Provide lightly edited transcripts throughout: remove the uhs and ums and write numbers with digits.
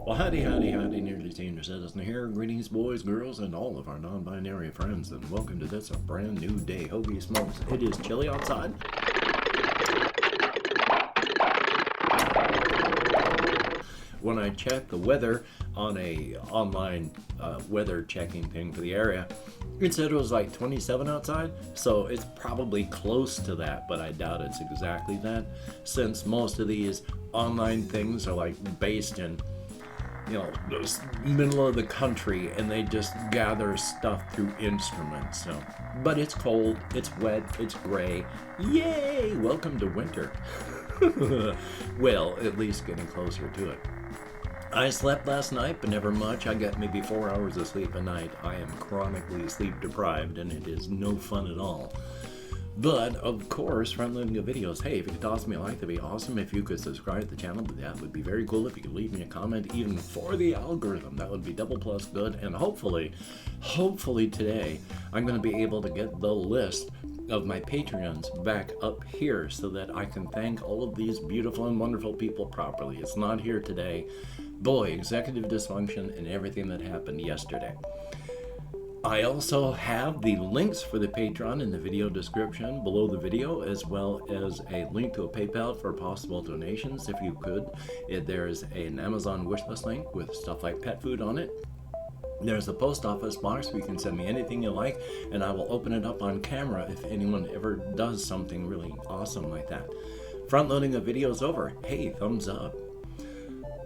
Well, howdy, howdy, howdy, nearly senior citizen here. Greetings, boys, girls, and all of our non-binary friends, and welcome to this, a brand new day. Hoagie smokes. It is chilly outside. When I checked the weather on a online weather checking thing for the area, it said it was like 27 outside, so it's probably close to that, but I doubt it's exactly that, since most of these online things are like based in, the middle of the country, and they just gather stuff through instruments. So, but it's cold, it's wet, it's gray. Yay! Welcome to winter. Well, at least getting closer to it. I slept last night, but never much. I got maybe 4 hours of sleep a night. I am chronically sleep deprived, and it is no fun at all. But, of course, friendly videos. Hey, if you could toss me a like, that'd be awesome. If you could subscribe to the channel, that would be very cool. If you could leave me a comment, even for the algorithm, that would be double plus good. And hopefully today, I'm going to be able to get the list of my Patreons back up here so that I can thank all of these beautiful and wonderful people properly. It's not here today. Boy, executive dysfunction and everything that happened yesterday. I also have the links for the Patreon in the video description below the video, as well as a link to a PayPal for possible donations if you could. There's an Amazon wishlist link with stuff like pet food on it. There's a post office box where you can send me anything you like, and I will open it up on camera if anyone ever does something really awesome like that. Front loading of videos over. Hey, thumbs up.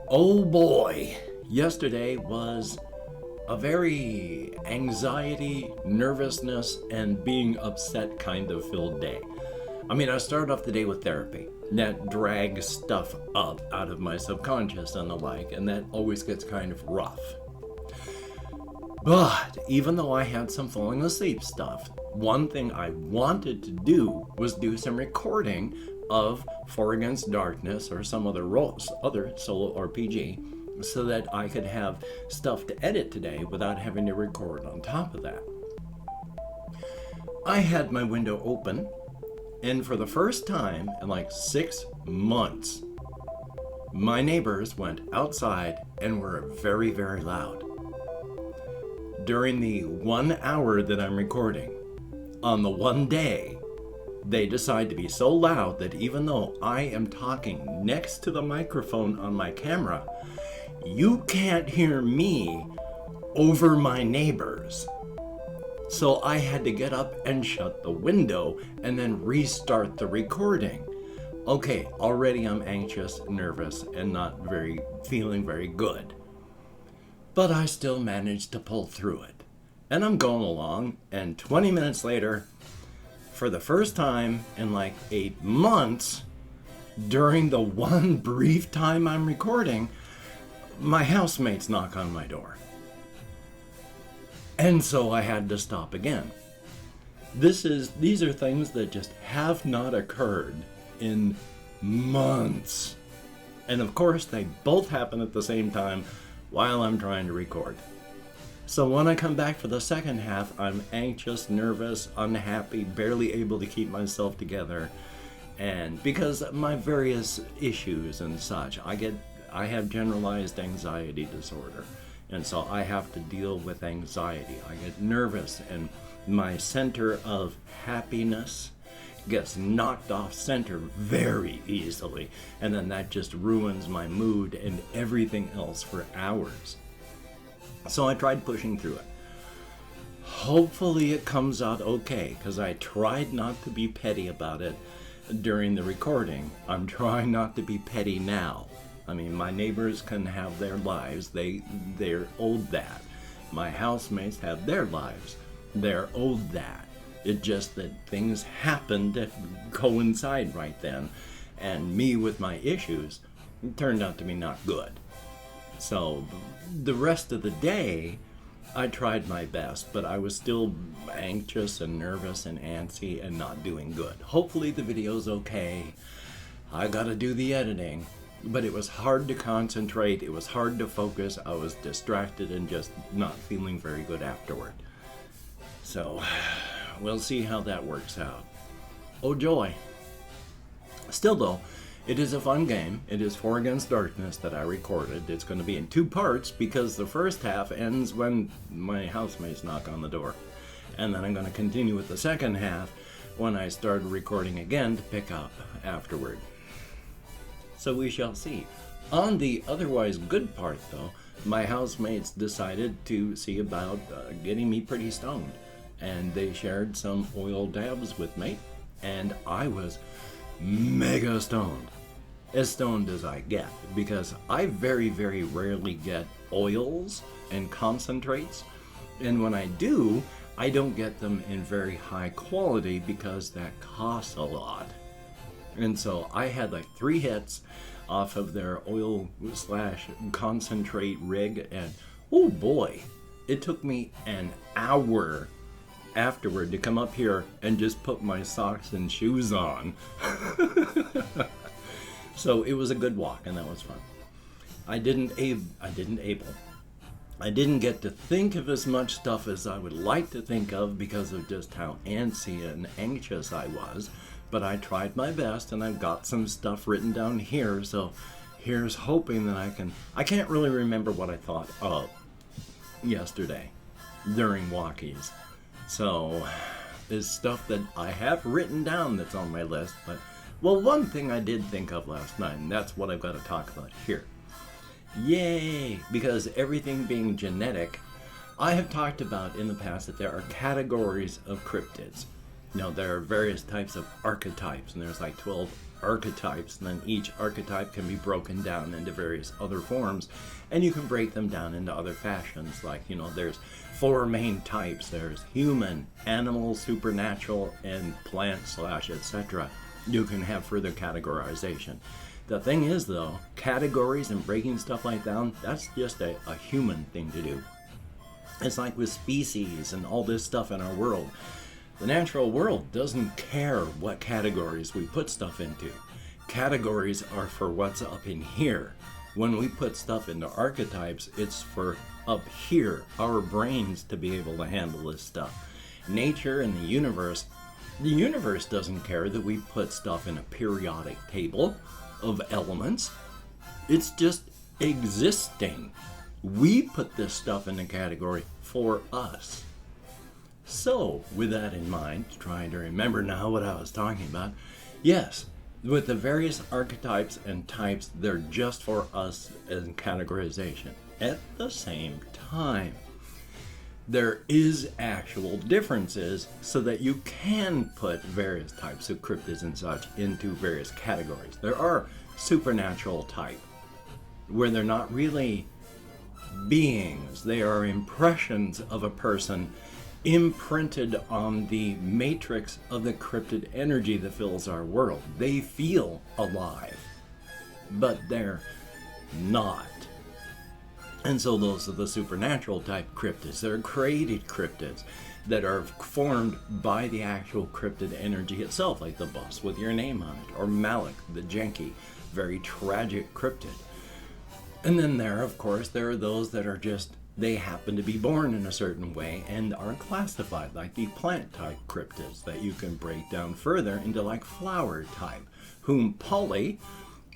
Oh boy, yesterday was a very anxiety, nervousness, and being upset kind of filled day. I mean, I started off the day with therapy. That drags stuff up out of my subconscious and the like, and that always gets kind of rough. But even though I had some falling asleep stuff, one thing I wanted to do was do some recording of For Against Darkness or some other solo RPG, so that I could have stuff to edit today without having to record on top of that. I had my window open, and for the first time in like 6 months, my neighbors went outside and were very, very loud. During the 1 hour that I'm recording, on the one day, they decide to be so loud that even though I am talking next to the microphone on my camera, you can't hear me over my neighbors. So I had to get up and shut the window and then restart the recording. Okay, already I'm anxious, nervous, and not feeling very good. But I still managed to pull through it. And I'm going along, and 20 minutes later, for the first time in like 8 months, during the one brief time I'm recording, my housemates knock on my door. And so I had to stop again. These are things that just have not occurred in months. And of course, they both happen at the same time while I'm trying to record. So when I come back for the second half, I'm anxious, nervous, unhappy, barely able to keep myself together. And because my various issues and such, I have generalized anxiety disorder, and so I have to deal with anxiety. I get nervous, and my center of happiness gets knocked off center very easily, and then that just ruins my mood and everything else for hours. So I tried pushing through it. Hopefully it comes out okay, because I tried not to be petty about it during the recording. I'm trying not to be petty now. I mean, my neighbors can have their lives. They're owed that. My housemates have their lives. They're owed that. It's just that things happened that coincide right then. And me with my issues turned out to be not good. So the rest of the day, I tried my best, but I was still anxious and nervous and antsy and not doing good. Hopefully the video's okay. I gotta do the editing. But it was hard to concentrate, it was hard to focus, I was distracted and just not feeling very good afterward. So, we'll see how that works out. Oh joy. Still though, It is a fun game. It is 4 Against Darkness that I recorded. It's going to be in 2 parts because the first half ends when my housemates knock on the door. And then I'm going to continue with the second half when I start recording again to pick up afterward. So we shall see. On the otherwise good part, though, my housemates decided to see about getting me pretty stoned. And they shared some oil dabs with me, and I was mega stoned. As stoned as I get, because I very, very rarely get oils and concentrates. And when I do, I don't get them in very high quality because that costs a lot. And so I had like 3 hits off of their oil / concentrate rig, and oh boy, it took me an hour afterward to come up here and just put my socks and shoes on. So it was a good walk, and that was fun. I didn't get to think of as much stuff as I would like to think of because of just how antsy and anxious I was, but I tried my best, and I've got some stuff written down here, so here's hoping that I can't really remember what I thought of yesterday during walkies. So there's stuff that I have written down that's on my list, but well, one thing I did think of last night, and that's what I've got to talk about here. Yay! Because everything being genetic, I have talked about in the past that there are categories of cryptids. You know, there are various types of archetypes, and there's like 12 archetypes, and then each archetype can be broken down into various other forms, and you can break them down into other fashions. Like, you know, there's 4 main types. There's human, animal, supernatural, and plant / etc. You can have further categorization. The thing is, though, categories and breaking stuff like down, that's just a human thing to do. It's like with species and all this stuff in our world. The natural world doesn't care what categories we put stuff into. Categories are for what's up in here. When we put stuff into archetypes, it's for up here, our brains to be able to handle this stuff. Nature and the universe doesn't care that we put stuff in a periodic table of elements. It's just existing. We put this stuff in a category for us. So, with that in mind, trying to remember now what I was talking about, yes, with the various archetypes and types, they're just for us as categorization. At the same time, there is actual differences so that you can put various types of cryptids and such into various categories. There are supernatural type, where they're not really beings, they are impressions of a person imprinted on the matrix of the cryptid energy that fills our world. They feel alive, but they're not. And so those are the supernatural type cryptids. They're created cryptids that are formed by the actual cryptid energy itself, like the bus with your name on it, or Malik, the Genki, very tragic cryptid. And then there are those that are just, they happen to be born in a certain way and are classified, like the plant type cryptids that you can break down further into like flower type, whom Polly,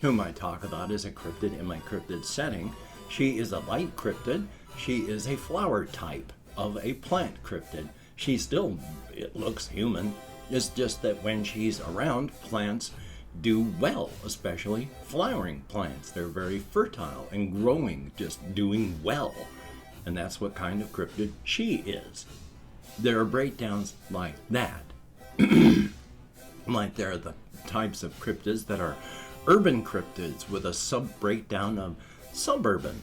whom I talk about as a cryptid in my cryptid setting, she is a light cryptid. She is a flower type of a plant cryptid. It looks human. It's just that when she's around, plants do well, especially flowering plants. They're very fertile and growing, just doing well. And that's what kind of cryptid she is. There are breakdowns like that. Like there are the types of cryptids that are urban cryptids with a sub-breakdown of suburban.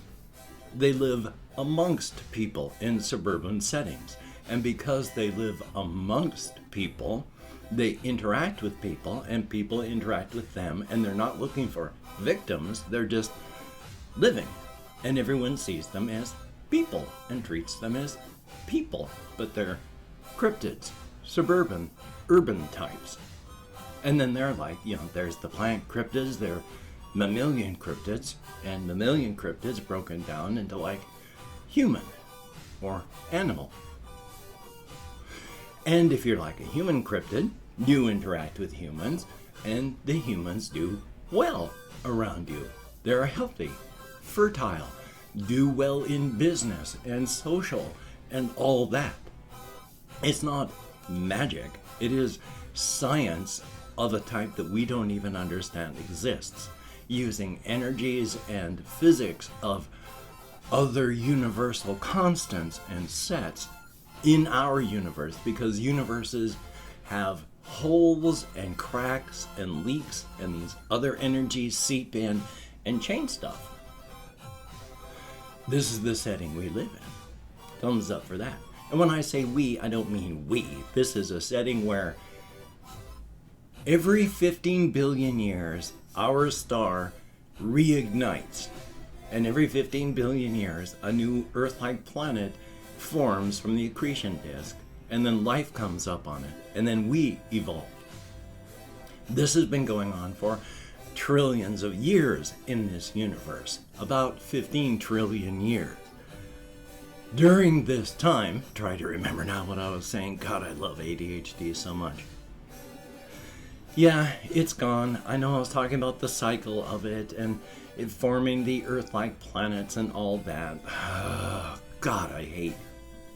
They live amongst people in suburban settings. And because they live amongst people, they interact with people and people interact with them, and they're not looking for victims, they're just living. And everyone sees them as people and treats them as people, but they're cryptids, suburban, urban types. And then they're like, there's the plant cryptids, they're mammalian cryptids, and mammalian cryptids broken down into like human or animal. And if you're like a human cryptid, you interact with humans, and the humans do well around you. They're healthy, fertile, do well in business and social and all that. It's not magic. It is science of a type that we don't even understand exists, using energies and physics of other universal constants and sets in our universe, because universes have holes and cracks and leaks, and these other energies seep in and change stuff. This is the setting we live in. Thumbs up for that. And when I say we, I don't mean we. This is a setting where every 15 billion years, our star reignites. And every 15 billion years, a new Earth-like planet forms from the accretion disk, and then life comes up on it, and then we evolve. This has been going on for trillions of years in this universe, about 15 trillion years. During this time, try to remember now what I was saying. God, I love ADHD so much. Yeah, it's gone. I know I was talking about the cycle of it and it forming the Earth-like planets and all that. God, I hate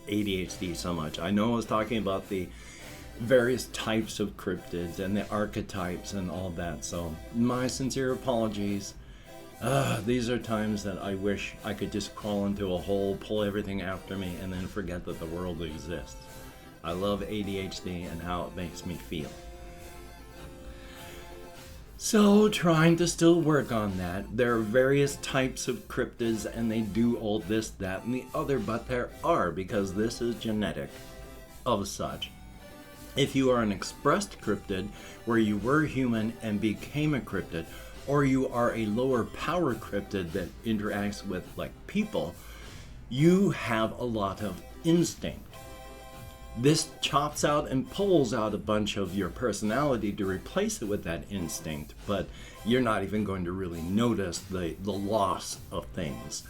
ADHD so much. I know I was talking about the various types of cryptids and the archetypes and all that, so my sincere apologies. These are times that I wish I could just crawl into a hole, pull everything after me, and then forget that the world exists. I love ADHD and how it makes me feel. So, trying to still work on that. There are various types of cryptids, and they do all this, that, and the other, but there are, because this is genetic of such. If you are an expressed cryptid, where you were human and became a cryptid, or you are a lower power cryptid that interacts with, like, people, you have a lot of instinct. This chops out and pulls out a bunch of your personality to replace it with that instinct, but you're not even going to really notice the loss of things.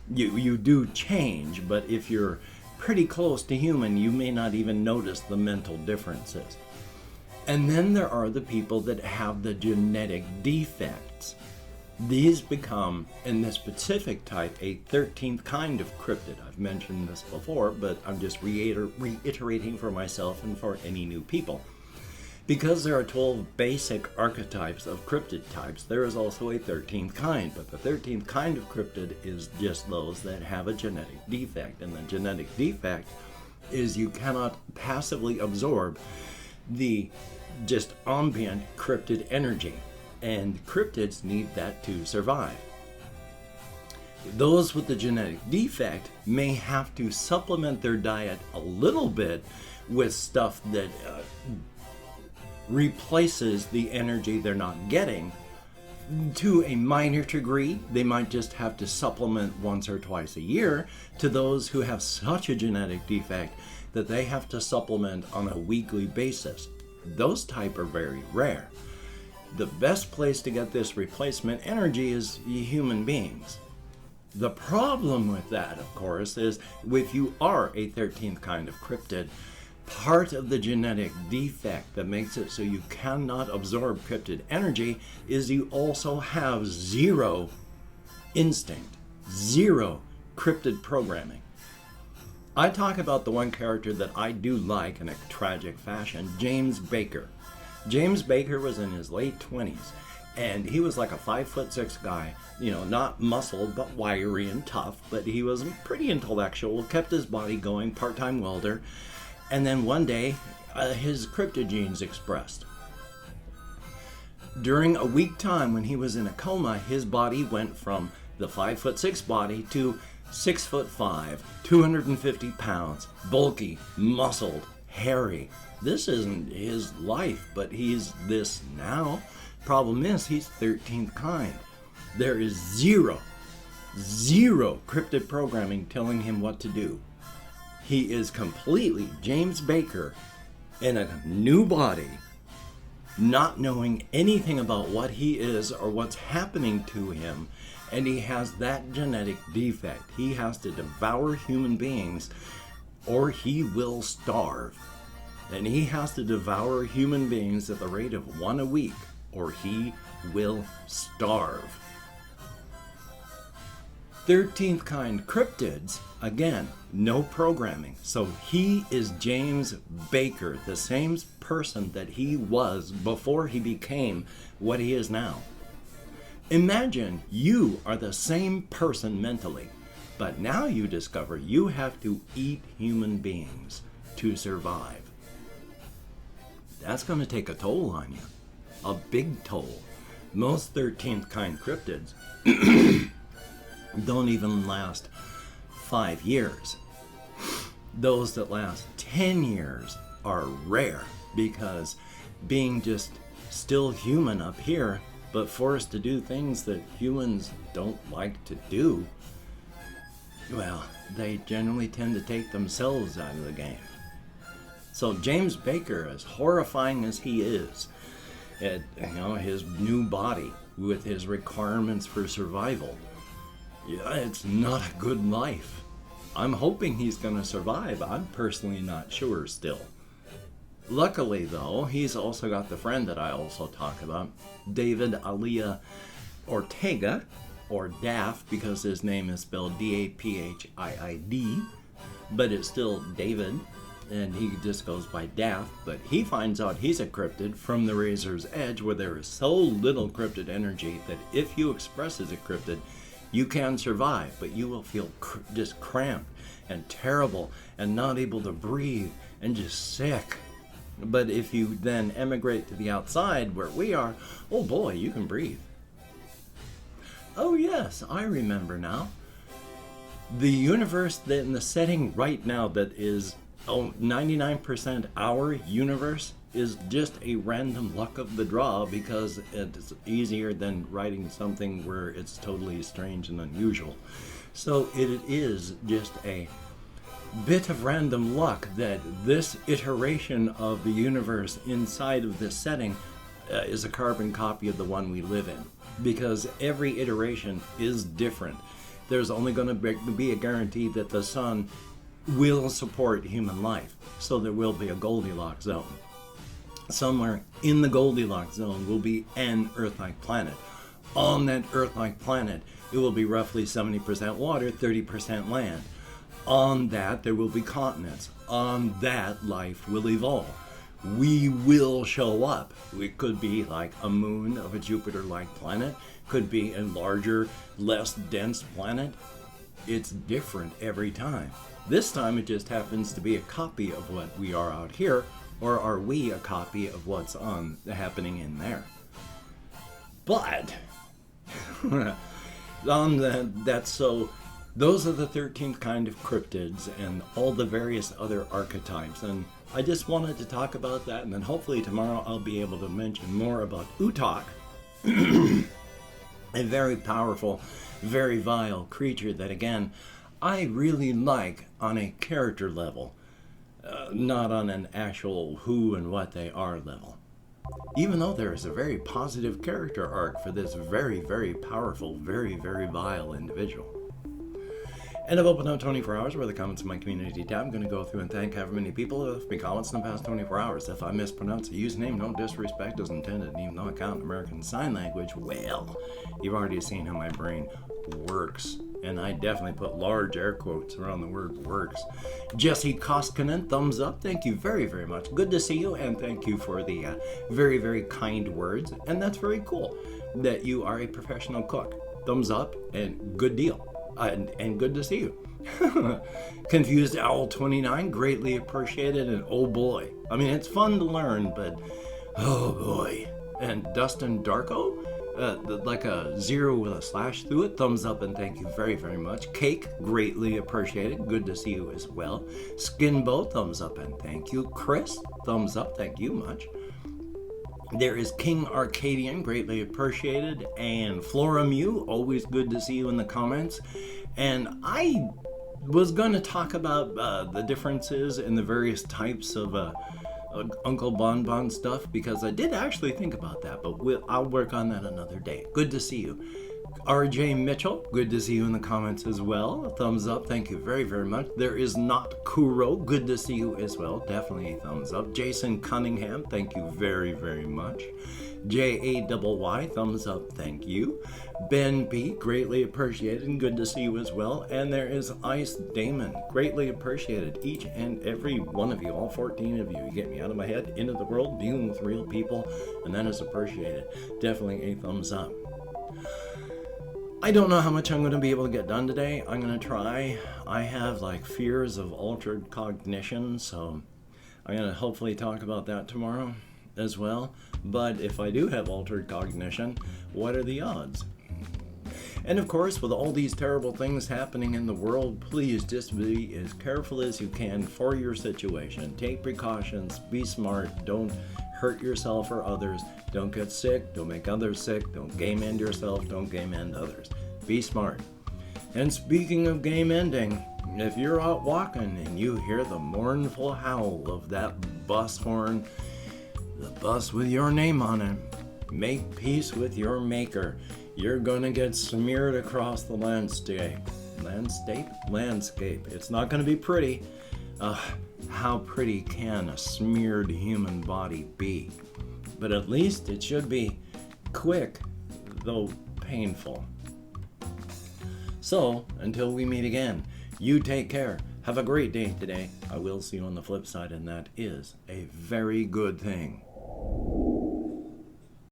You do change, but if you're pretty close to human, you may not even notice the mental differences. And then there are the people that have the genetic defects. These become, in this specific type, a 13th kind of cryptid. I've mentioned this before, but I'm just reiterating for myself and for any new people. Because there are 12 basic archetypes of cryptid types, there is also a 13th kind, but the 13th kind of cryptid is just those that have a genetic defect. And the genetic defect is you cannot passively absorb the just ambient cryptid energy. And cryptids need that to survive. Those with the genetic defect may have to supplement their diet a little bit with stuff that replaces the energy they're not getting. To a minor degree, they might just have to supplement once or twice a year. To those who have such a genetic defect that they have to supplement on a weekly basis, those type are very rare. The best place to get this replacement energy is human beings. The problem with that, of course, is if you are a 13th kind of cryptid, part of the genetic defect that makes it so you cannot absorb cryptid energy is you also have zero instinct, zero cryptid programming. I talk about the one character that I do like in a tragic fashion, James Baker. James Baker was in his late 20s, and he was like a 5'6" guy, not muscled, but wiry and tough, but he was pretty intellectual, kept his body going, part-time welder, and then one day, his cryptid genes expressed. During a week time when he was in a coma, his body went from the 5'6" body to 6'5", 250 pounds, bulky, muscled, hairy. This isn't his life, but he's this now. Problem is, he's 13th kind. There is zero cryptid programming telling him what to do. He is completely James Baker in a new body, not knowing anything about what he is or what's happening to him, and he has that genetic defect. He has to devour human beings or he will starve. And he has to devour human beings at the rate of 1 a week, or he will starve. 13th kind cryptids, again, no programming. So he is James Baker, the same person that he was before he became what he is now. Imagine you are the same person mentally, but now you discover you have to eat human beings to survive. That's going to take a toll on you, a big toll. Most 13th kind cryptids don't even last 5 years. Those that last 10 years are rare, because being just still human up here, but forced to do things that humans don't like to do, well, they generally tend to take themselves out of the game. So James Baker, as horrifying as he is, his new body with his requirements for survival, yeah, it's not a good life. I'm hoping he's going to survive. I'm personally not sure still. Luckily, though, he's also got the friend that I also talk about, David Alia Ortega, or Daff, because his name is spelled D-A-P-H-I-I-D, but it's still David, and he just goes by Daff. But he finds out he's a cryptid from the Razor's Edge, where there is so little cryptid energy that if you express as a cryptid, you can survive, but you will feel just cramped and terrible and not able to breathe and just sick. But if you then emigrate to the outside where we are, oh boy, you can breathe. Oh yes, I remember now. The universe in the setting right now that is 99% our universe is just a random luck of the draw, because it's easier than writing something where it's totally strange and unusual. So it is just a bit of random luck that this iteration of the universe inside of this setting is a carbon copy of the one we live in, because every iteration is different. There's only going to be a guarantee that the sun will support human life, so there will be a Goldilocks zone. Somewhere in the Goldilocks zone will be an Earth-like planet. On that Earth-like planet, it will be roughly 70% water, 30% land. On that, there will be continents. On that, life will evolve. We will show up. It could be like a moon of a Jupiter-like planet. Could be a larger, less dense planet. It's different every time. This time, it just happens to be a copy of what we are out here. Or are we a copy of what's happening in there? But that's so. Those are the 13th kind of cryptids and all the various other archetypes. And I just wanted to talk about that, and then hopefully tomorrow I'll be able to mention more about Utok, a very powerful, very vile creature that, again, I really like on a character level. Not on an actual who and what they are level. Even though there is a very positive character arc for this very, very powerful, very, very vile individual. And I've opened up 24 hours where the comments in my community tab. I'm going to go through and thank however many people have left me comments in the past 24 hours. If I mispronounce a username, no disrespect is intended. And even though I count American Sign Language, well, you've already seen how my brain works. And I definitely put large air quotes around the word works. Jesse Koskinen, thumbs up. Thank you very, very much. Good to see you, and thank you for the very, very kind words. And that's very cool that you are a professional cook. Thumbs up, and good deal. And good to see you. Confused Owl 29, greatly appreciated, and oh boy. I mean, it's fun to learn, but oh boy. And Dustin Darko, like a 0 with a slash through it, thumbs up and thank you very, very much. Cake, greatly appreciated, good to see you as well. Skinbo, thumbs up and thank you. Chris, thumbs up, thank you much. There is King Arcadian, greatly appreciated, and Flora Mew, always good to see you in the comments. And I was going to talk about the differences in the various types of Uncle Bonbon stuff, because I did actually think about that, but I'll work on that another day. Good to see you. RJ Mitchell, good to see you in the comments as well. A thumbs up, thank you very, very much. There is Not Kuro, good to see you as well. Definitely a thumbs up. Jason Cunningham, thank you very, very much. Jay, thumbs up, thank you. Ben P, greatly appreciated and good to see you as well. And there is Ice Damon, greatly appreciated. Each and every one of you, all 14 of you, you get me out of my head, into the world, dealing with real people, and that is appreciated. Definitely a thumbs up. I don't know how much I'm going to be able to get done today. I'm going to try. I have like fears of altered cognition, so I'm going to hopefully talk about that tomorrow as well. But if I do have altered cognition, what are the odds? And of course, with all these terrible things happening in the world, please just be as careful as you can for your situation. Take precautions, be smart, don't hurt yourself or others, don't get sick, don't make others sick, don't game end yourself, don't game end others. Be smart. And speaking of game ending, if you're out walking and you hear the mournful howl of that bus horn, the bus with your name on it, make peace with your maker. You're gonna get smeared across the landscape. Landscape. It's not gonna be pretty. How pretty can a smeared human body be? But at least it should be quick, though painful. So, until we meet again, you take care. Have a great day today. I will see you on the flip side, and that is a very good thing.